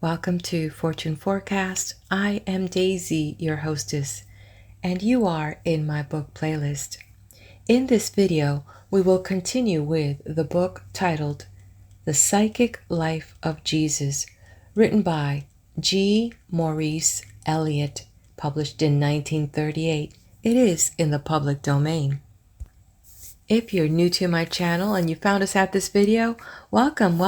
Welcome to Fortune Forecast. I am Daisy, your hostess, and you are in my book playlist. In this video, we will continue with the book titled The Psychic Life of Jesus, written by G. Maurice Elliott, published in 1938. It is in the public domain. If you're new to my channel and you found us at this video, welcome.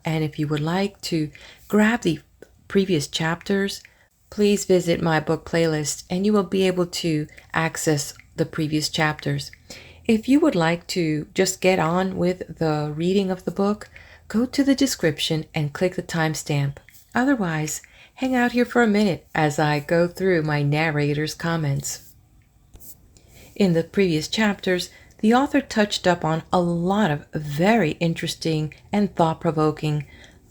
And if you would like to grab the previous chapters, please visit my book playlist and you will be able to access the previous chapters. If you would like to just get on with the reading of the book, go to the description and click the timestamp. Otherwise, hang out here for a minute as I go through my narrator's comments. In the previous chapters, the author touched up on a lot of very interesting and thought-provoking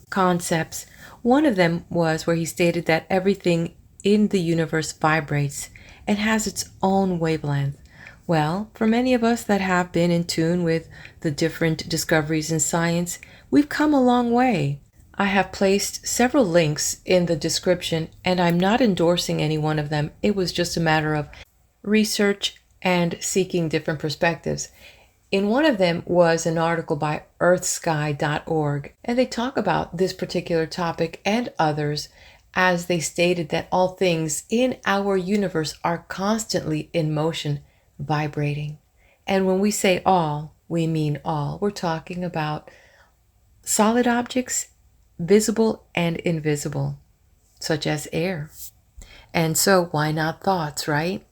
concepts. One of them was where he stated that everything in the universe vibrates and has its own wavelength. Well, for many of us that have been in tune with the different discoveries in science, we've come a long way. I have placed several links in the description, and I'm not endorsing any one of them. It was just a matter of research and seeking different perspectives. In one of them was an article by earthsky.org, and they talk about this particular topic and others as they stated that all things in our universe are constantly in motion, vibrating. And when we say all, we mean all. We're talking about solid objects, visible and invisible, such as air. And so why not thoughts, right?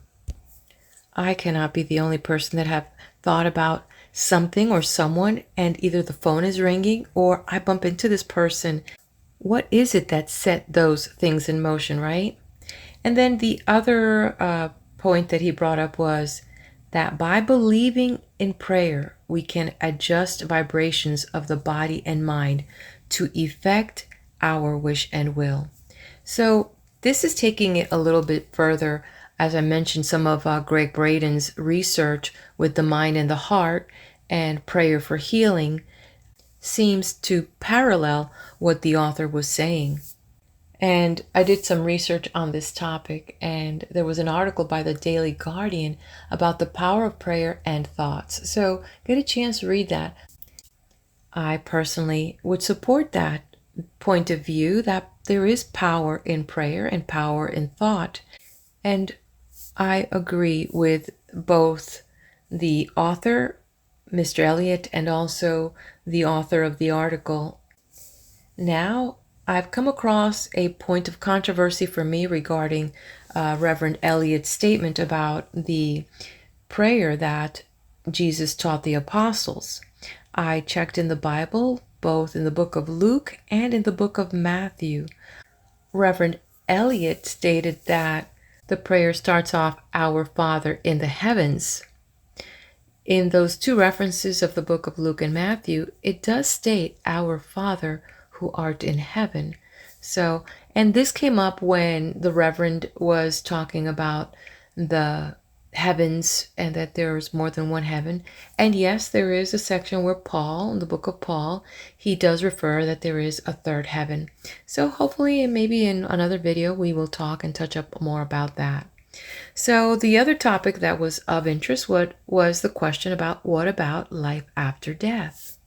I cannot be the only person that have thought about something or someone and either the phone is ringing or I bump into this person. What is it that set those things in motion, right? And then the other point that he brought up was that by believing in prayer, we can adjust vibrations of the body and mind to effect our wish and will. So this is taking it a little bit further. As I mentioned, some of Greg Braden's research with the mind and the heart and prayer for healing seems to parallel what the author was saying. And I did some research on this topic, and there was an article by the Daily Guardian about the power of prayer and thoughts. So get a chance to read that. I personally would support that point of view that there is power in prayer and power in thought. And I agree with both the author, Mr. Elliott, and also the author of the article. Now, I've come across a point of controversy for me regarding Reverend Elliott's statement about the prayer that Jesus taught the apostles. I checked in the Bible, both in the book of Luke and in the book of Matthew. Reverend Elliott stated that the prayer starts off, Our Father in the heavens. In those two references of the book of Luke and Matthew, it does state, Our Father who art in heaven. So, and this came up when the Reverend was talking about the heavens and that there's more than one heaven. And yes, there is a section where Paul, in the book of Paul, he does refer that there is a third heaven. So hopefully, and maybe in another video, we will talk and touch up more about that. So the other topic that was of interest was the question about what about life after death?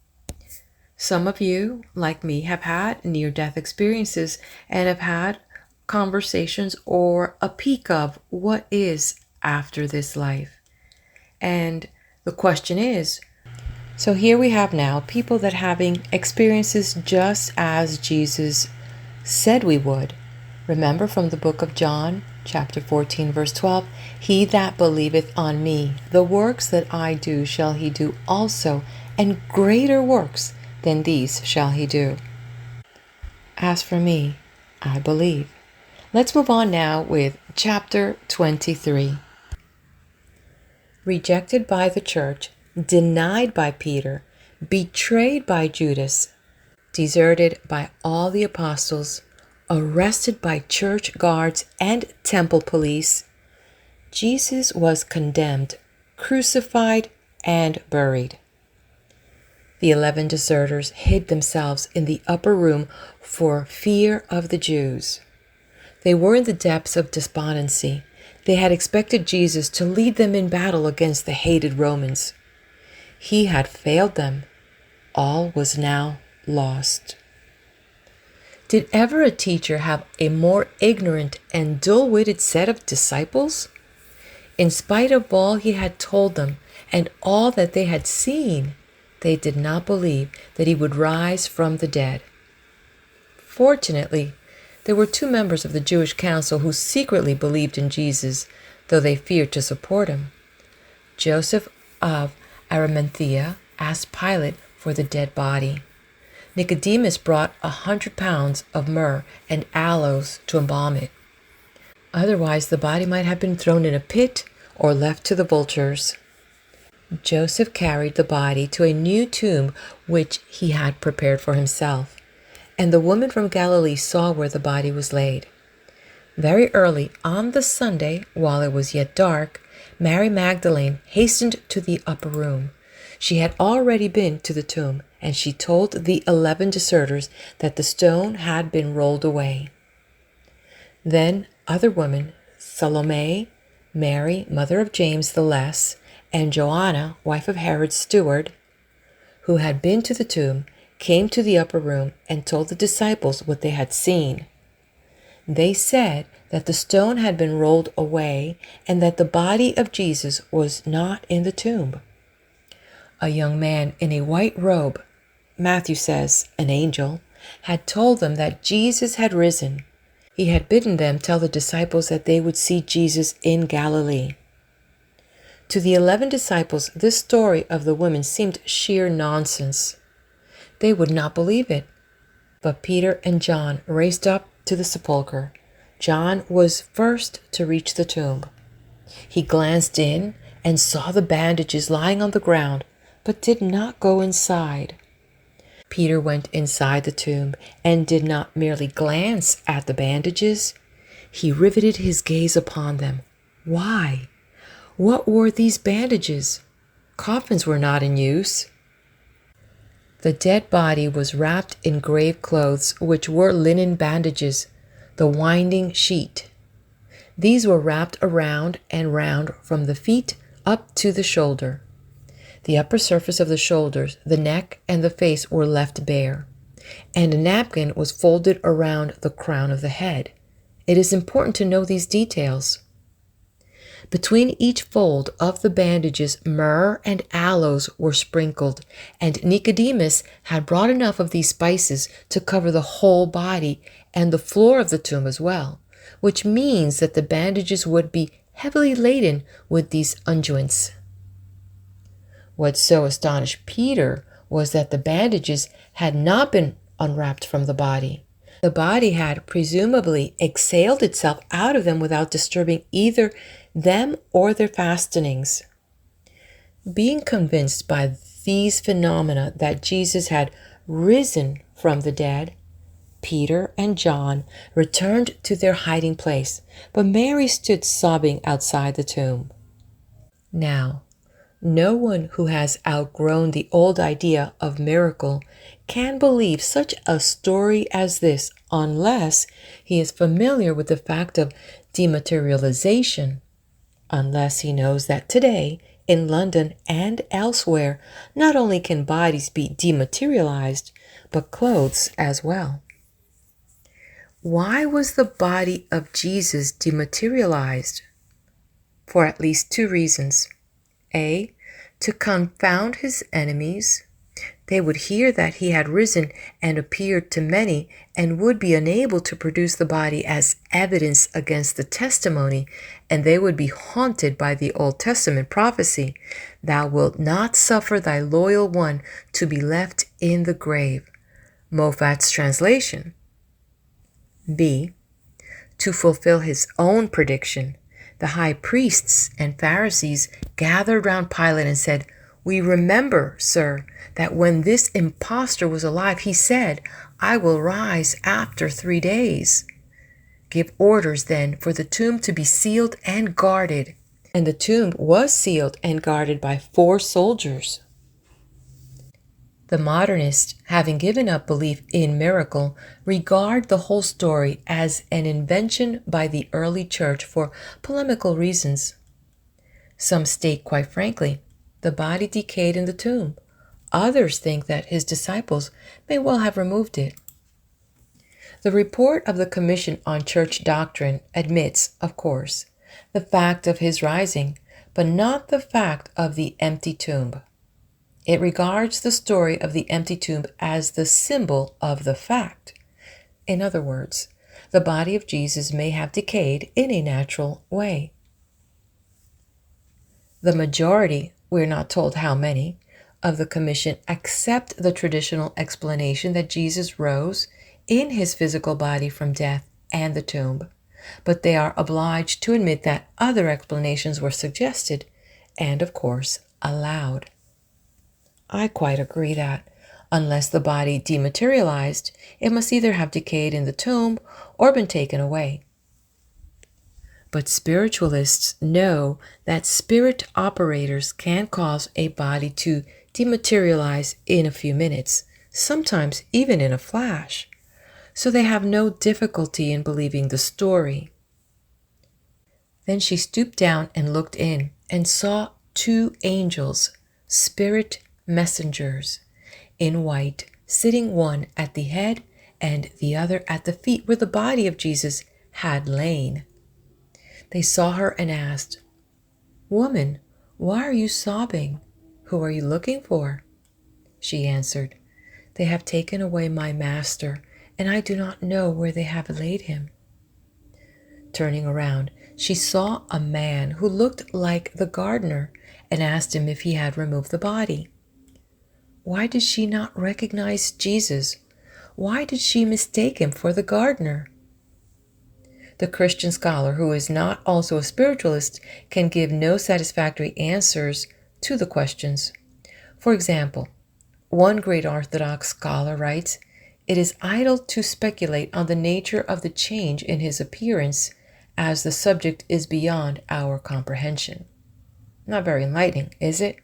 Some of you, like me, have had near-death experiences and have had conversations or a peek of what is after this life. And the question is, so here we have now people that having experiences just as Jesus said we would. Remember from the book of John, chapter 14, verse 12, He that believeth on me, the works that I do shall he do also, and greater works than these shall he do. As for me, I believe. Let's move on now with chapter 23. Rejected by the church, denied by Peter, betrayed by Judas, deserted by all the apostles, arrested by church guards and temple police, Jesus was condemned, crucified, and buried. The 11 deserters hid themselves in the upper room for fear of the Jews. They were in the depths of despondency. They had expected Jesus to lead them in battle against the hated Romans. He had failed them. All was now lost. Did ever a teacher have a more ignorant and dull-witted set of disciples? In spite of all he had told them and all that they had seen, they did not believe that he would rise from the dead. Fortunately, there were 2 members of the Jewish council who secretly believed in Jesus, though they feared to support him. Joseph of Arimathea asked Pilate for the dead body. Nicodemus brought 100 pounds of myrrh and aloes to embalm it. Otherwise, the body might have been thrown in a pit or left to the vultures. Joseph carried the body to a new tomb which he had prepared for himself, and the woman from Galilee saw where the body was laid. Very early on the Sunday, while it was yet dark, Mary Magdalene hastened to the upper room. She had already been to the tomb, and she told the 11 deserters that the stone had been rolled away. Then other women, Salome, Mary, mother of James the Less, and Joanna, wife of Herod's steward, who had been to the tomb, came to the upper room and told the disciples what they had seen. They said that the stone had been rolled away and that the body of Jesus was not in the tomb. A young man in a white robe, Matthew says an angel, had told them that Jesus had risen. He had bidden them tell the disciples that they would see Jesus in Galilee. To the 11 disciples, this story of the women seemed sheer nonsense. They would not believe it. But Peter and John raced up to the sepulchre. John was first to reach the tomb. He glanced in and saw the bandages lying on the ground, but did not go inside. Peter went inside the tomb and did not merely glance at the bandages. He riveted his gaze upon them. Why? What were these bandages? Coffins were not in use. The dead body was wrapped in grave clothes, which were linen bandages, the winding sheet. These were wrapped around and round from the feet up to the shoulder. The upper surface of the shoulders, the neck, and the face were left bare, and a napkin was folded around the crown of the head. It is important to know these details. Between each fold of the bandages, myrrh and aloes were sprinkled, and Nicodemus had brought enough of these spices to cover the whole body and the floor of the tomb as well, which means that the bandages would be heavily laden with these unguents. What so astonished Peter was that the bandages had not been unwrapped from the body. The body had presumably exhaled itself out of them without disturbing either them or their fastenings. Being convinced by these phenomena that Jesus had risen from the dead, Peter and John returned to their hiding place, but Mary stood sobbing outside the tomb. Now, no one who has outgrown the old idea of miracle can believe such a story as this unless he is familiar with the fact of dematerialization, unless he knows that today, in London and elsewhere, not only can bodies be dematerialized, but clothes as well. Why was the body of Jesus dematerialized? For at least 2 reasons. A, to confound his enemies. They would hear that he had risen and appeared to many and would be unable to produce the body as evidence against the testimony, and they would be haunted by the Old Testament prophecy, "Thou wilt not suffer thy loyal one to be left in the grave." Moffat's translation. B, to fulfill his own prediction. The high priests and Pharisees gathered round Pilate and said, "We remember, sir, that when this impostor was alive, he said, 'I will rise after 3 days.' Give orders then for the tomb to be sealed and guarded." And the tomb was sealed and guarded by 4 soldiers. The modernists, having given up belief in miracle, regard the whole story as an invention by the early church for polemical reasons. Some state quite frankly, the body decayed in the tomb. Others think that his disciples may well have removed it. The report of the Commission on Church Doctrine admits, of course, the fact of his rising, but not the fact of the empty tomb. It regards the story of the empty tomb as the symbol of the fact. In other words, the body of Jesus may have decayed in a natural way. The majority, we're not told how many, of the Commission accept the traditional explanation that Jesus rose in his physical body from death and the tomb, but they are obliged to admit that other explanations were suggested and, of course, allowed. I quite agree that, unless the body dematerialized, it must either have decayed in the tomb or been taken away. But spiritualists know that spirit operators can cause a body to dematerialize in a few minutes, sometimes even in a flash, so they have no difficulty in believing the story. Then she stooped down and looked in and saw 2 angels, spirit messengers, in white, sitting one at the head and the other at the feet where the body of Jesus had lain. They saw her and asked, "Woman, why are you sobbing? Who are you looking for?" She answered, "They have taken away my master, and I do not know where they have laid him." Turning around, she saw a man who looked like the gardener and asked him if he had removed the body. Why did she not recognize Jesus? Why did she mistake him for the gardener? The Christian scholar who is not also a spiritualist can give no satisfactory answers to the questions. For example, one great Orthodox scholar writes, "It is idle to speculate on the nature of the change in his appearance, as the subject is beyond our comprehension." Not very enlightening, is it?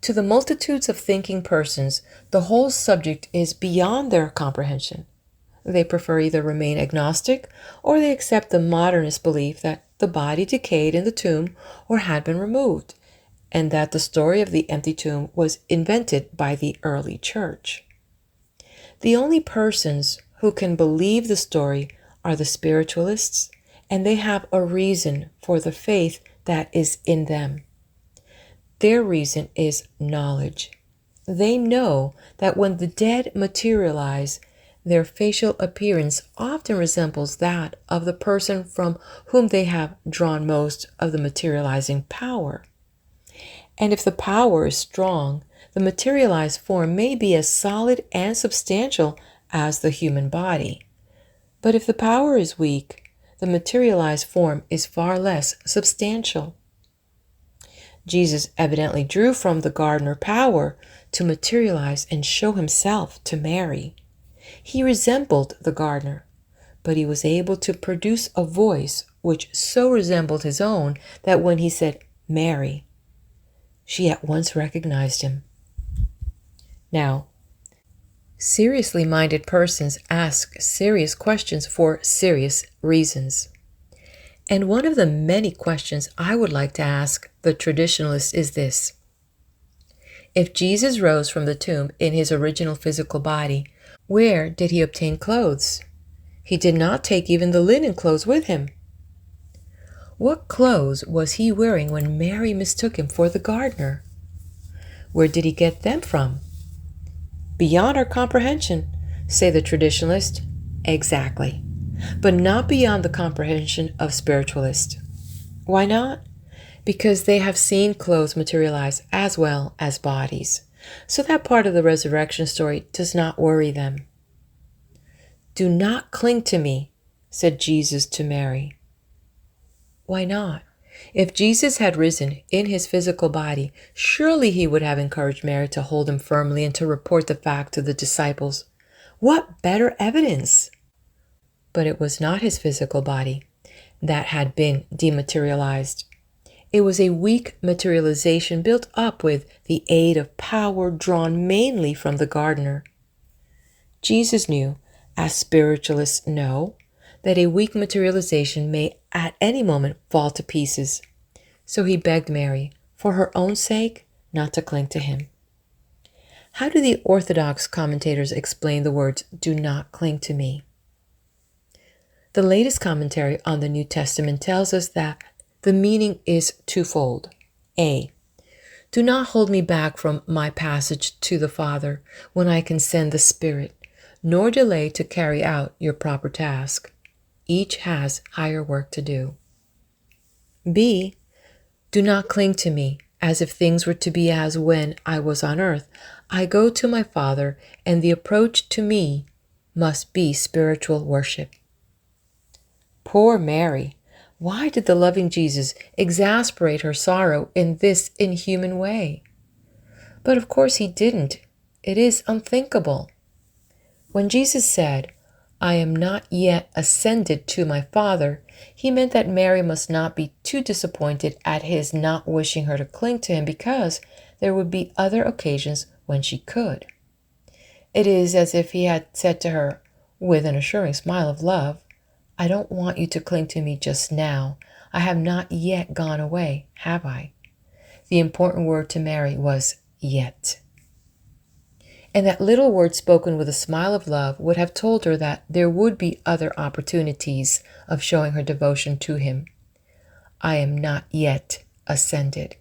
To the multitudes of thinking persons, the whole subject is beyond their comprehension. They prefer either remain agnostic or they accept the modernist belief that the body decayed in the tomb or had been removed, and that the story of the empty tomb was invented by the early church. The only persons who can believe the story are the spiritualists, and they have a reason for the faith that is in them. Their reason is knowledge. They know that when the dead materialize, their facial appearance often resembles that of the person from whom they have drawn most of the materializing power. And if the power is strong, the materialized form may be as solid and substantial as the human body. But if the power is weak, the materialized form is far less substantial. Jesus evidently drew from the gardener power to materialize and show himself to Mary. He resembled the gardener, but he was able to produce a voice which so resembled his own that when he said, "Mary," she at once recognized him. Now, seriously minded persons ask serious questions for serious reasons. And one of the many questions I would like to ask the traditionalist is this: if Jesus rose from the tomb in his original physical body, where did he obtain clothes? He did not take even the linen clothes with him. What clothes was he wearing when Mary mistook him for the gardener? Where did he get them from? Beyond our comprehension, say the traditionalist. Exactly. But not beyond the comprehension of spiritualists. Why not? Because they have seen clothes materialize as well as bodies. So that part of the resurrection story does not worry them. "Do not cling to me," said Jesus to Mary. Why not? If Jesus had risen in his physical body, surely he would have encouraged Mary to hold him firmly and to report the fact to the disciples. What better evidence? But it was not his physical body that had been dematerialized. It was a weak materialization built up with the aid of power drawn mainly from the gardener. Jesus knew, as spiritualists know, that a weak materialization may at any moment fall to pieces. So he begged Mary, for her own sake, not to cling to him. How do the Orthodox commentators explain the words, "do not cling to me"? The latest commentary on the New Testament tells us that the meaning is twofold. A. Do not hold me back from my passage to the Father when I can send the Spirit, nor delay to carry out your proper task. Each has higher work to do. B. Do not cling to me as if things were to be as when I was on earth. I go to my Father, and the approach to me must be spiritual worship. Poor Mary! Why did the loving Jesus exasperate her sorrow in this inhuman way? But of course he didn't. It is unthinkable. When Jesus said, "I am not yet ascended to my Father," he meant that Mary must not be too disappointed at his not wishing her to cling to him, because there would be other occasions when she could. It is as if he had said to her, with an assuring smile of love, "I don't want you to cling to me just now. I have not yet gone away, have I?" The important word to Mary was yet. And that little word spoken with a smile of love would have told her that there would be other opportunities of showing her devotion to him. I am not yet ascended.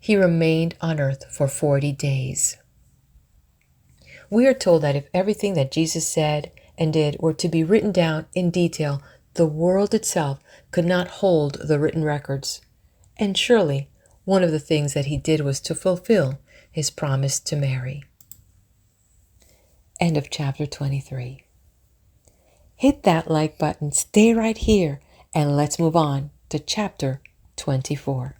He remained on earth for 40 days. We are told that if everything that Jesus said and did were to be written down in detail, the world itself could not hold the written records. And surely one of the things that he did was to fulfill his promise to Mary. End of chapter 23. Hit that like button, stay right here, and let's move on to chapter 24.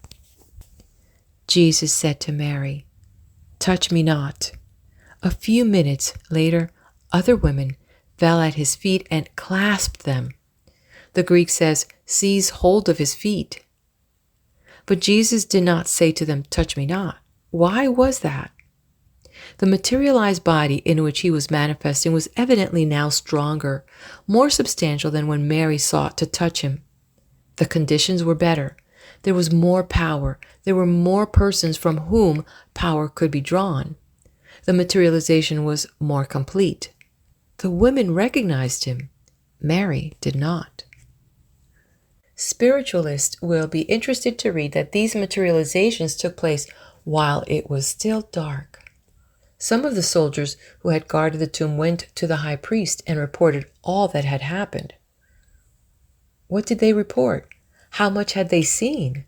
Jesus said to Mary, "Touch me not." A few minutes later, other women fell at his feet and clasped them. The Greek says, "seize hold of his feet." But Jesus did not say to them, "Touch me not." Why was that? The materialized body in which he was manifesting was evidently now stronger, more substantial than when Mary sought to touch him. The conditions were better. There was more power. There were more persons from whom power could be drawn. The materialization was more complete. The women recognized him. Mary did not. Spiritualists will be interested to read that these materializations took place while it was still dark. Some of the soldiers who had guarded the tomb went to the high priest and reported all that had happened. What did they report? How much had they seen?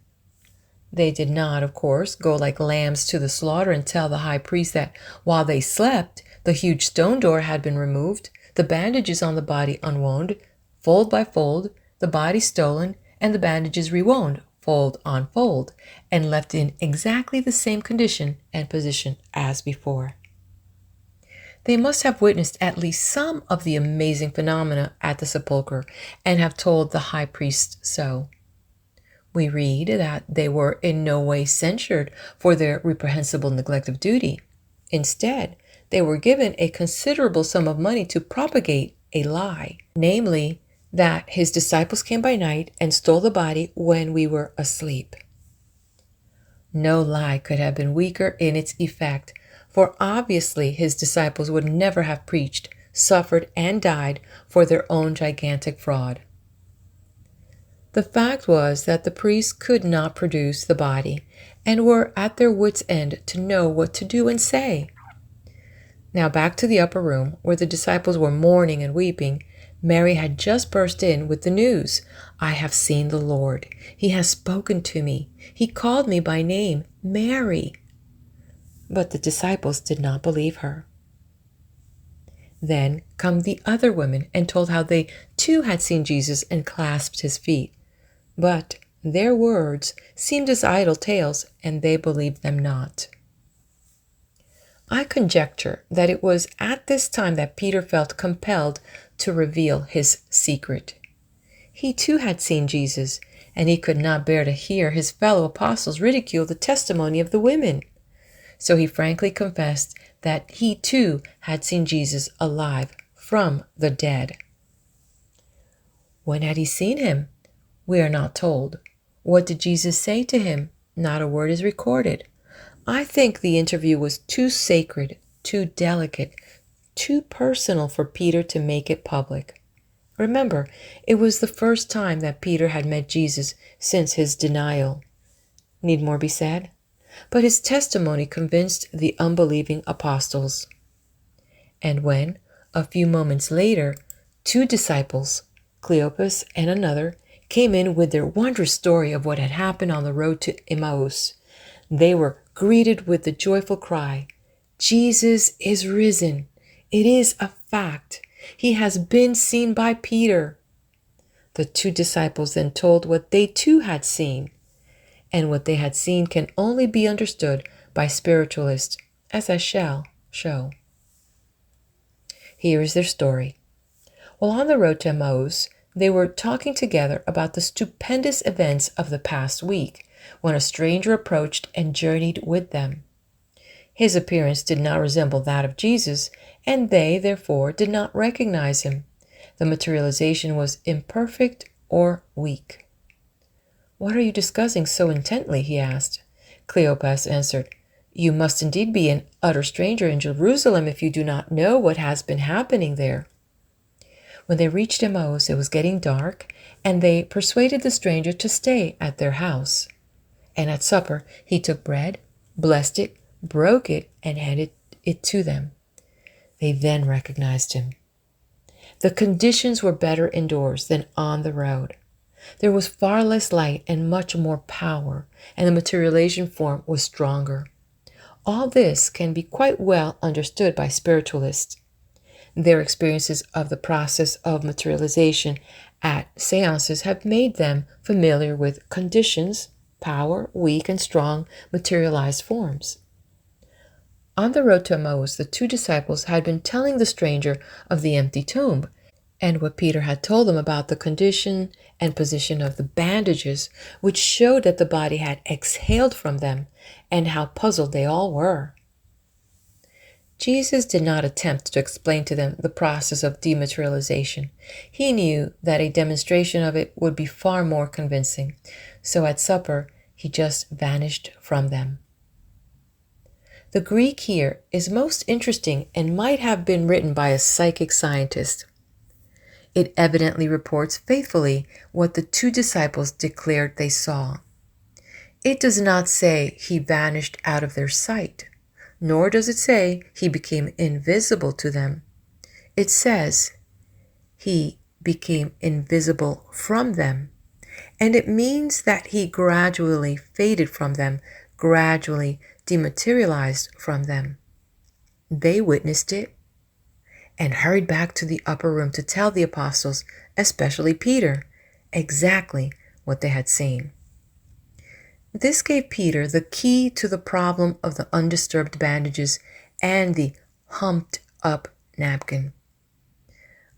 They did not, of course, go like lambs to the slaughter and tell the high priest that while they slept, the huge stone door had been removed, the bandages on the body unwound, fold by fold, the body stolen, and the bandages rewound, fold on fold, and left in exactly the same condition and position as before. They must have witnessed at least some of the amazing phenomena at the sepulchre and have told the high priest so. We read that they were in no way censured for their reprehensible neglect of duty. Instead, they were given a considerable sum of money to propagate a lie, namely, that his disciples came by night and stole the body when we were asleep. No lie could have been weaker in its effect, for obviously his disciples would never have preached, suffered, and died for their own gigantic fraud. The fact was that the priests could not produce the body and were at their wits' end to know what to do and say. Now back to the upper room, where the disciples were mourning and weeping, Mary had just burst in with the news. "I have seen the Lord. He has spoken to me. He called me by name, Mary." But the disciples did not believe her. Then come the other women and told how they too had seen Jesus and clasped his feet. But their words seemed as idle tales, and they believed them not. I conjecture that it was at this time that Peter felt compelled to reveal his secret. He too had seen Jesus, and he could not bear to hear his fellow apostles ridicule the testimony of the women. So he frankly confessed that he too had seen Jesus alive from the dead. When had he seen him? We are not told. What did Jesus say to him? Not a word is recorded. I think the interview was too sacred, too delicate, too personal for Peter to make it public. Remember, it was the first time that Peter had met Jesus since his denial. Need more be said? But his testimony convinced the unbelieving apostles. And when, a few moments later, 2 disciples, Cleopas and another, came in with their wondrous story of what had happened on the road to Emmaus, they were greeted with the joyful cry, "Jesus is risen. It is a fact. He has been seen by Peter." The 2 disciples then told what they too had seen. And what they had seen can only be understood by spiritualists, as I shall show. Here is their story. While on the road to Emmaus, they were talking together about the stupendous events of the past week, when a stranger approached and journeyed with them. His appearance did not resemble that of Jesus, and they, therefore, did not recognize him. The materialization was imperfect or weak. "What are you discussing so intently?" he asked. Cleopas answered, "You must indeed be an utter stranger in Jerusalem if you do not know what has been happening there." When they reached Emmaus, it was getting dark, and they persuaded the stranger to stay at their house. And at supper, he took bread, blessed it, broke it, and handed it to them. They then recognized him. The conditions were better indoors than on the road. There was far less light and much more power, and the materialization form was stronger. All this can be quite well understood by spiritualists. Their experiences of the process of materialization at seances have made them familiar with conditions, power, weak and strong materialized forms. On the road to Emmaus, the 2 disciples had been telling the stranger of the empty tomb, and what Peter had told them about the condition and position of the bandages, which showed that the body had exhaled from them, and how puzzled they all were. Jesus did not attempt to explain to them the process of dematerialization. He knew that a demonstration of it would be far more convincing, so at supper he just vanished from them. The Greek here is most interesting and might have been written by a psychic scientist. It evidently reports faithfully what the 2 disciples declared they saw. It does not say he vanished out of their sight, nor does it say he became invisible to them. It says he became invisible from them, and it means that he gradually faded from them, gradually dematerialized from them. They witnessed it and hurried back to the upper room to tell the apostles, especially Peter, exactly what they had seen. This gave Peter the key to the problem of the undisturbed bandages and the humped up napkin.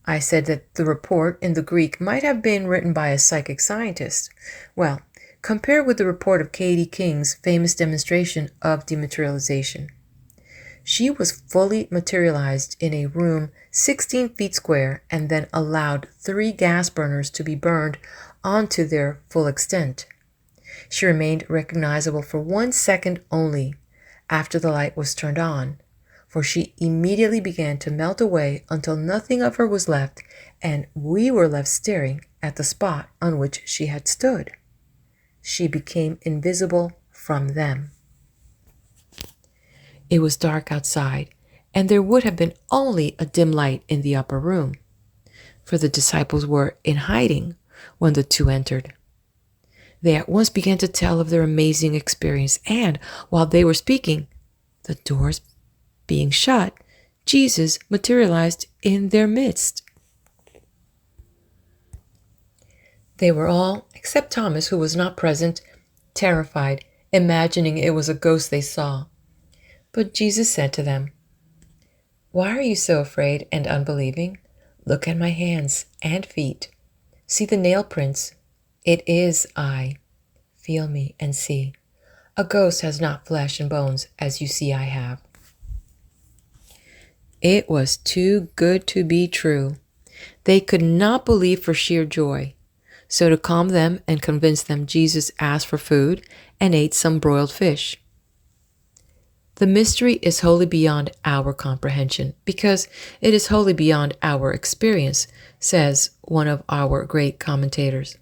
I said that the report in the Greek might have been written by a psychic scientist. Well, compare with the report of Katie King's famous demonstration of dematerialization. She was fully materialized in a room 16 feet square and then allowed 3 gas burners to be burned onto their full extent. She remained recognizable for 1 second only after the light was turned on, for she immediately began to melt away until nothing of her was left, and we were left staring at the spot on which she had stood. She became invisible from them. It was dark outside, and there would have been only a dim light in the upper room, for the disciples were in hiding when the 2 entered. They at once began to tell of their amazing experience, and while they were speaking, the doors being shut, Jesus materialized in their midst. They were all, except Thomas, who was not present, terrified, imagining it was a ghost they saw. But Jesus said to them, "Why are you so afraid and unbelieving? Look at my hands and feet. See the nail prints. It is I. Feel me and see. A ghost has not flesh and bones as you see I have. It was too good to be true. They could not believe for sheer joy. So to calm them and convince them, Jesus asked for food and ate some broiled fish. The mystery is wholly beyond our comprehension because it is wholly beyond our experience, says one of our great commentators.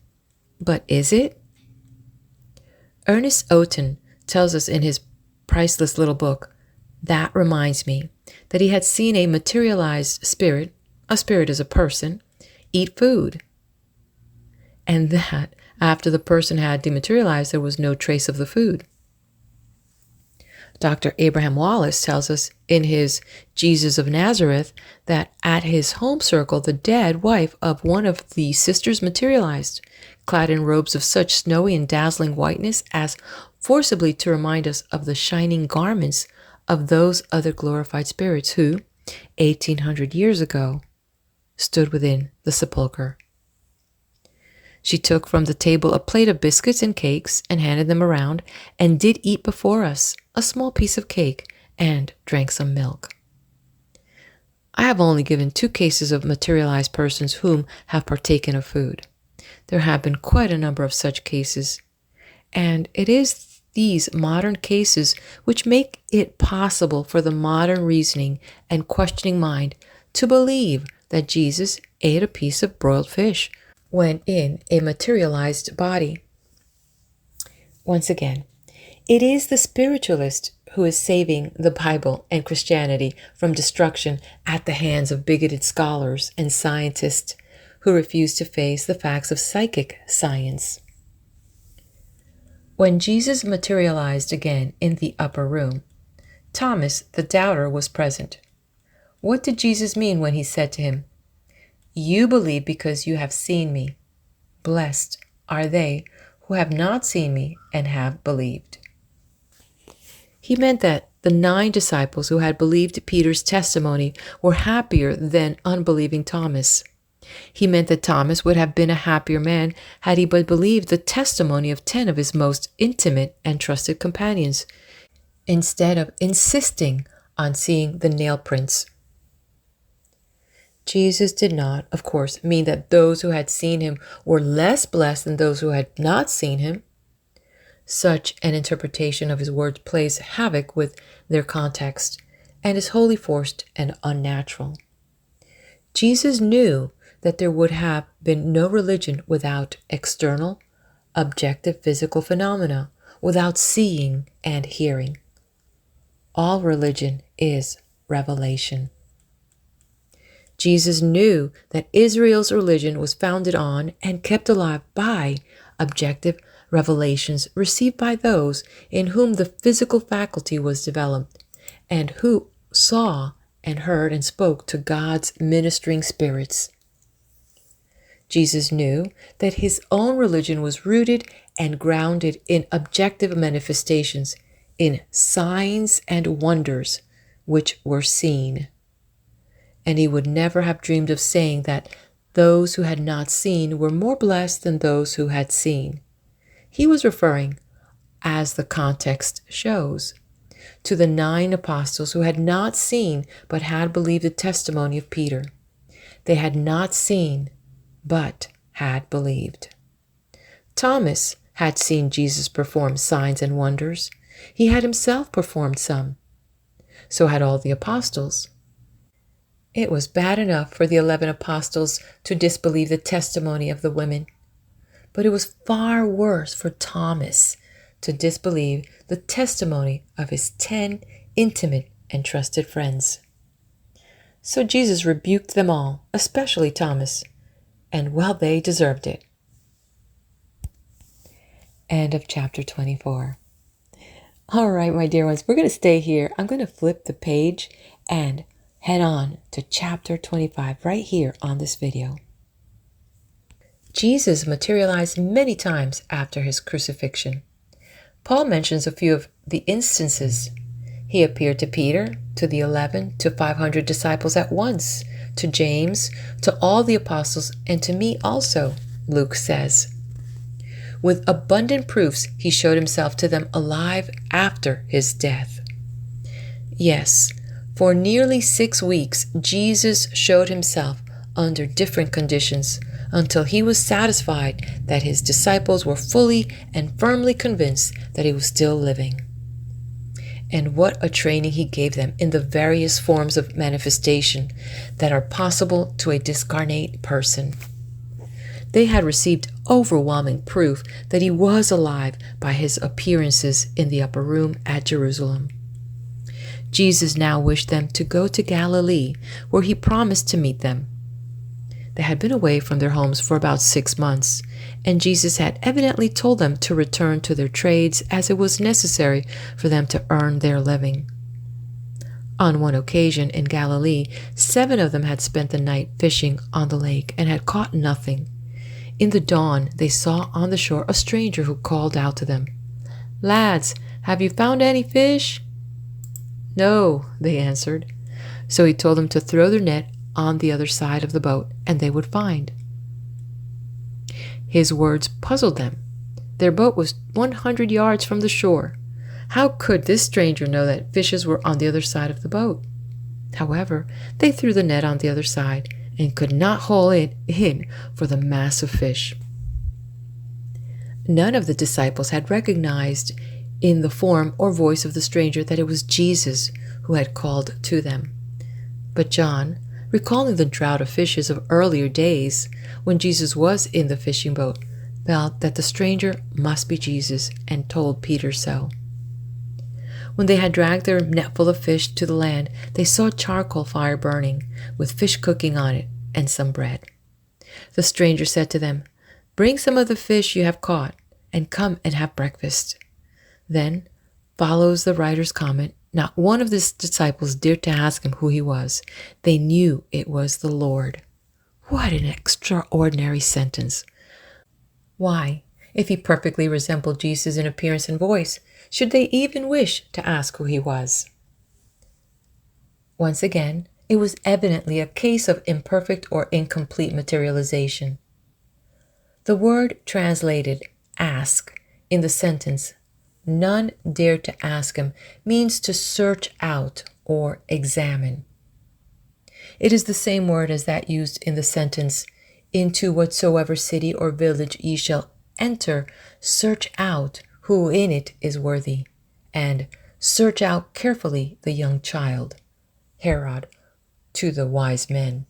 But is it? Ernest Outen tells us in his priceless little book, That Reminds Me, that he had seen a materialized spirit, a spirit is a person, eat food. And that after the person had dematerialized, there was no trace of the food. Dr. Abraham Wallace tells us in his Jesus of Nazareth that at his home circle, the dead wife of one of the sisters materialized, clad in robes of such snowy and dazzling whiteness as forcibly to remind us of the shining garments of those other glorified spirits who, 1800 years ago, stood within the sepulchre. She took from the table a plate of biscuits and cakes and handed them around, and did eat before us a small piece of cake and drank some milk. I have only given 2 cases of materialized persons whom have partaken of food. There have been quite a number of such cases, and it is these modern cases which make it possible for the modern reasoning and questioning mind to believe that Jesus ate a piece of broiled fish when in a materialized body. Once again, it is the spiritualist who is saving the Bible and Christianity from destruction at the hands of bigoted scholars and scientists who refuse to face the facts of psychic science. When Jesus materialized again in the upper room, Thomas the doubter was present. What did Jesus mean when he said to him, "You believe because you have seen me. Blessed are they who have not seen me and have believed"? He meant that the 9 disciples who had believed Peter's testimony were happier than unbelieving Thomas. He meant that Thomas would have been a happier man had he but believed the testimony of 10 of his most intimate and trusted companions, instead of insisting on seeing the nail prints. Jesus did not, of course, mean that those who had seen him were less blessed than those who had not seen him. Such an interpretation of his words plays havoc with their context and is wholly forced and unnatural. Jesus knew that there would have been no religion without external, objective physical phenomena, without seeing and hearing. All religion is revelation. Jesus knew that Israel's religion was founded on and kept alive by objective revelations received by those in whom the physical faculty was developed, and who saw and heard and spoke to God's ministering spirits. Jesus knew that his own religion was rooted and grounded in objective manifestations, in signs and wonders which were seen. And he would never have dreamed of saying that those who had not seen were more blessed than those who had seen. He was referring, as the context shows, to the 9 apostles who had not seen but had believed the testimony of Peter. They had not seen but had believed. Thomas had seen Jesus perform signs and wonders. He had himself performed some. So had all the apostles. It was bad enough for the 11 apostles to disbelieve the testimony of the women, but it was far worse for Thomas to disbelieve the testimony of his 10 intimate and trusted friends. So Jesus rebuked them all, especially Thomas, and well, they deserved it. End of chapter 24. All right, my dear ones, we're going to stay here. I'm going to flip the page and head on to chapter 25 right here on this video. Jesus materialized many times after his crucifixion. Paul mentions a few of the instances. He appeared to Peter, to the 11, to 500 disciples at once, to James, to all the apostles, and to me also, Luke says. With abundant proofs, he showed himself to them alive after his death. Yes, for nearly 6 weeks, Jesus showed himself under different conditions until he was satisfied that his disciples were fully and firmly convinced that he was still living. And what a training he gave them in the various forms of manifestation that are possible to a discarnate person. They had received overwhelming proof that he was alive by his appearances in the upper room at Jerusalem. Jesus now wished them to go to Galilee, where he promised to meet them. They had been away from their homes for about 6 months, and Jesus had evidently told them to return to their trades as it was necessary for them to earn their living. On one occasion in Galilee, 7 of them had spent the night fishing on the lake and had caught nothing. In the dawn, they saw on the shore a stranger who called out to them, "Lads, have you found any fish?" "No," they answered. So he told them to throw their net on the other side of the boat, and they would find. His words puzzled them. Their boat was 100 yards from the shore. How could this stranger know that fishes were on the other side of the boat? However, they threw the net on the other side and could not haul it in for the mass of fish. None of the disciples had recognized in the form or voice of the stranger that it was Jesus who had called to them. But John, recalling the drought of fishes of earlier days when Jesus was in the fishing boat, felt that the stranger must be Jesus and told Peter so. When they had dragged their netful of fish to the land, they saw a charcoal fire burning, with fish cooking on it and some bread. The stranger said to them, "Bring some of the fish you have caught, and come and have breakfast." Then follows the writer's comment, not one of the disciples dared to ask him who he was. They knew it was the Lord. What an extraordinary sentence. Why, if he perfectly resembled Jesus in appearance and voice, should they even wish to ask who he was? Once again, it was evidently a case of imperfect or incomplete materialization. The word translated ask in the sentence, "None dared to ask him," means to search out or examine. It is the same word as that used in the sentence, "Into whatsoever city or village ye shall enter, search out who in it is worthy, and search out carefully the young child." Herod to the wise men.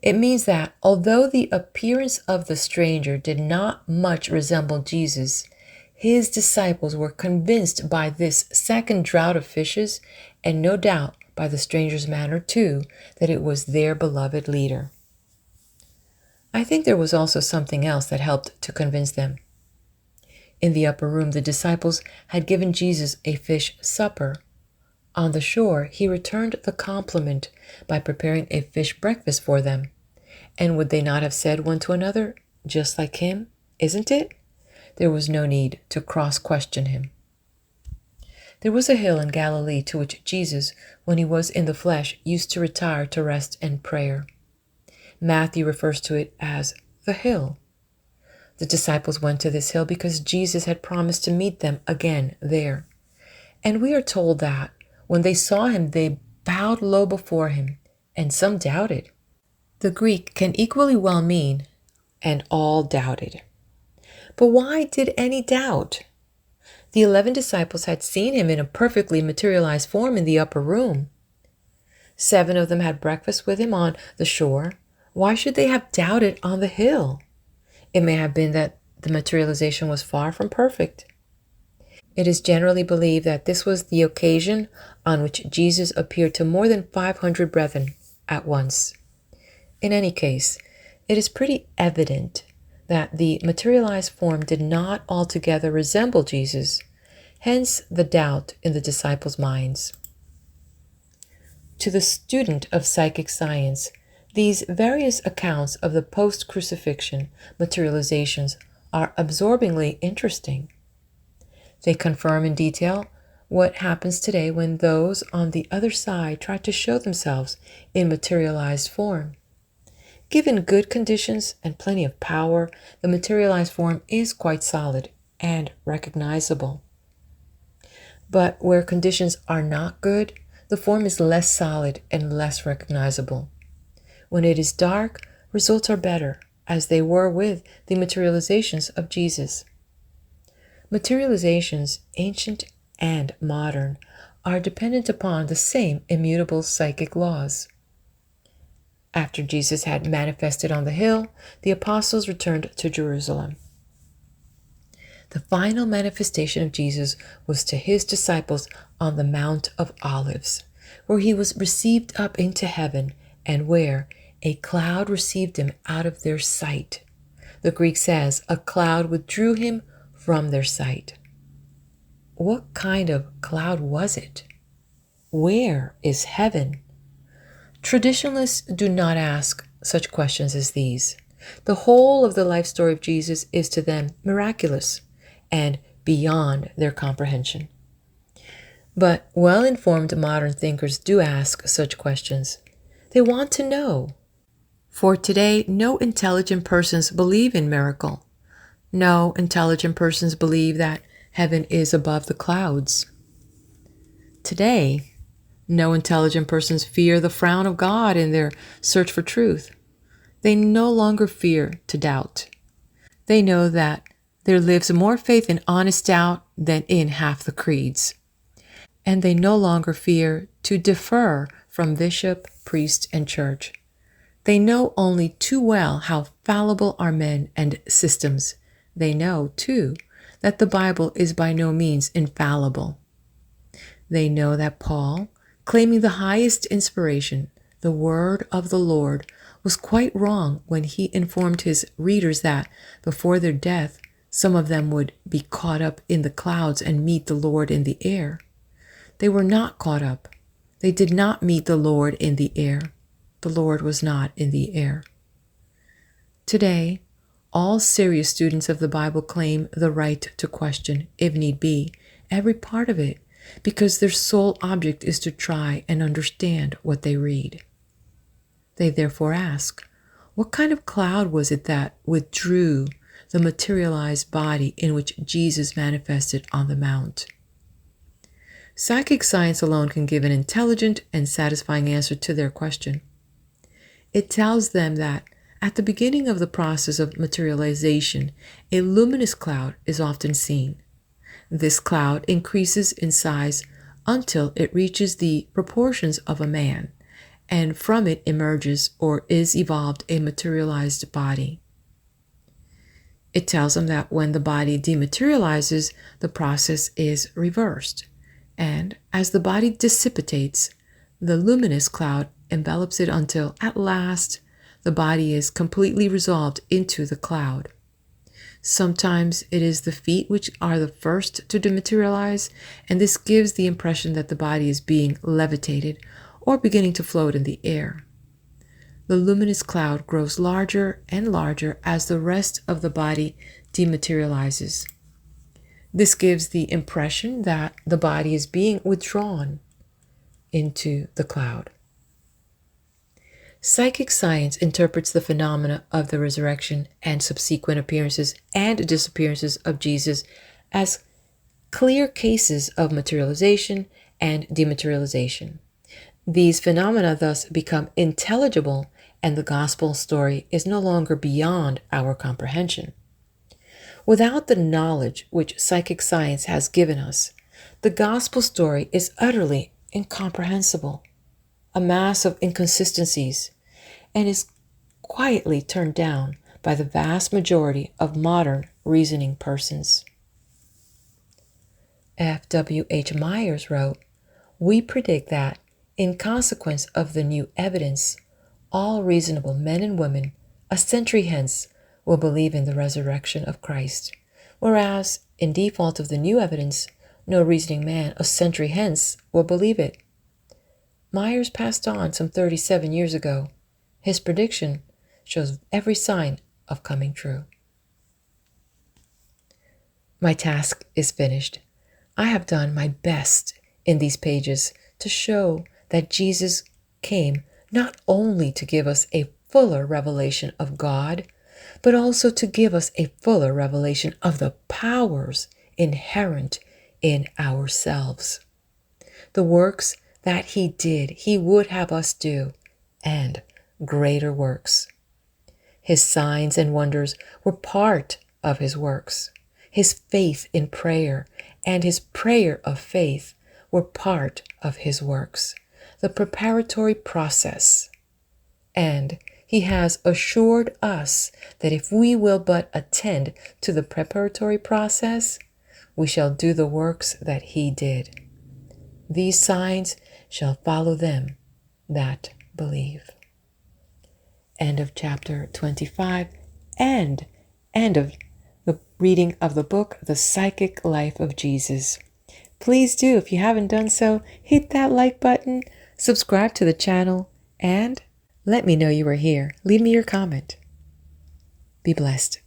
It means that although the appearance of the stranger did not much resemble Jesus, his disciples were convinced by this second draught of fishes, and no doubt by the stranger's manner too, that it was their beloved leader. I think there was also something else that helped to convince them. In the upper room, the disciples had given Jesus a fish supper. On the shore, he returned the compliment by preparing a fish breakfast for them. And would they not have said one to another, "Just like him, isn't it?" There was no need to cross-question him. There was a hill in Galilee to which Jesus, when he was in the flesh, used to retire to rest and prayer. Matthew refers to it as the hill. The disciples went to this hill because Jesus had promised to meet them again there. And we are told that when they saw him, they bowed low before him, and some doubted. The Greek can equally well mean, and all doubted. But why did any doubt? The 11 disciples had seen him in a perfectly materialized form in the upper room. 7 of them had breakfast with him on the shore. Why should they have doubted on the hill? It may have been that the materialization was far from perfect. It is generally believed that this was the occasion on which Jesus appeared to more than 500 brethren at once. In any case, it is pretty evident that the materialized form did not altogether resemble Jesus, hence the doubt in the disciples' minds. To the student of psychic science, these various accounts of the post-crucifixion materializations are absorbingly interesting. They confirm in detail what happens today when those on the other side try to show themselves in materialized form. Given good conditions and plenty of power, the materialized form is quite solid and recognizable. But where conditions are not good, the form is less solid and less recognizable. When it is dark, results are better, as they were with the materializations of Jesus. Materializations, ancient and modern, are dependent upon the same immutable psychic laws. After Jesus had manifested on the hill, the apostles returned to Jerusalem. The final manifestation of Jesus was to his disciples on the Mount of Olives, where he was received up into heaven and where a cloud received him out of their sight. The Greek says a cloud withdrew him from their sight. What kind of cloud was it? Where is heaven? Traditionalists do not ask such questions as these. The whole of the life story of Jesus is to them miraculous and beyond their comprehension. But well-informed modern thinkers do ask such questions. They want to know. For today, no intelligent persons believe in miracle. No intelligent persons believe that heaven is above the clouds. Today, no intelligent persons fear the frown of God in their search for truth. They no longer fear to doubt. They know that there lives more faith in honest doubt than in half the creeds. And they no longer fear to differ from bishop, priest, and church. They know only too well how fallible are men and systems. They know, too, that the Bible is by no means infallible. They know that Paul, claiming the highest inspiration, the word of the Lord, was quite wrong when he informed his readers that, before their death, some of them would be caught up in the clouds and meet the Lord in the air. They were not caught up. They did not meet the Lord in the air. The Lord was not in the air. Today, all serious students of the Bible claim the right to question, if need be, every part of it, because their sole object is to try and understand what they read. They therefore ask, what kind of cloud was it that withdrew the materialized body in which Jesus manifested on the mount? Psychic science alone can give an intelligent and satisfying answer to their question. It tells them that at the beginning of the process of materialization, a luminous cloud is often seen. This cloud increases in size until it reaches the proportions of a man, and from it emerges or is evolved a materialized body. It tells them that when the body dematerializes, the process is reversed, and as the body dissipates, the luminous cloud envelops it until, at last, the body is completely resolved into the cloud. Sometimes it is the feet which are the first to dematerialize, and this gives the impression that the body is being levitated or beginning to float in the air. The luminous cloud grows larger and larger as the rest of the body dematerializes. This gives the impression that the body is being withdrawn into the cloud. Psychic science interprets the phenomena of the resurrection and subsequent appearances and disappearances of Jesus as clear cases of materialization and dematerialization. These phenomena thus become intelligible, and the gospel story is no longer beyond our comprehension. Without the knowledge which psychic science has given us, the gospel story is utterly incomprehensible, a mass of inconsistencies, and is quietly turned down by the vast majority of modern reasoning persons. F.W.H. Myers wrote, "We predict that, in consequence of the new evidence, all reasonable men and women, a century hence, will believe in the resurrection of Christ, whereas, in default of the new evidence, no reasoning man a century hence will believe it." Myers passed on some 37 years ago. His prediction shows every sign of coming true. My task is finished. I have done my best in these pages to show that Jesus came not only to give us a fuller revelation of God, but also to give us a fuller revelation of the powers inherent in ourselves. The works that he did, he would have us do, and greater works. His signs and wonders were part of his works. His faith in prayer and his prayer of faith were part of his works, the preparatory process. And he has assured us that if we will but attend to the preparatory process, we shall do the works that he did. These signs shall follow them that believe. End of chapter 25 and end of the reading of the book, The Psychic Life of Jesus. Please do, if you haven't done so, hit that like button, subscribe to the channel, and let me know you are here. Leave me your comment. Be blessed.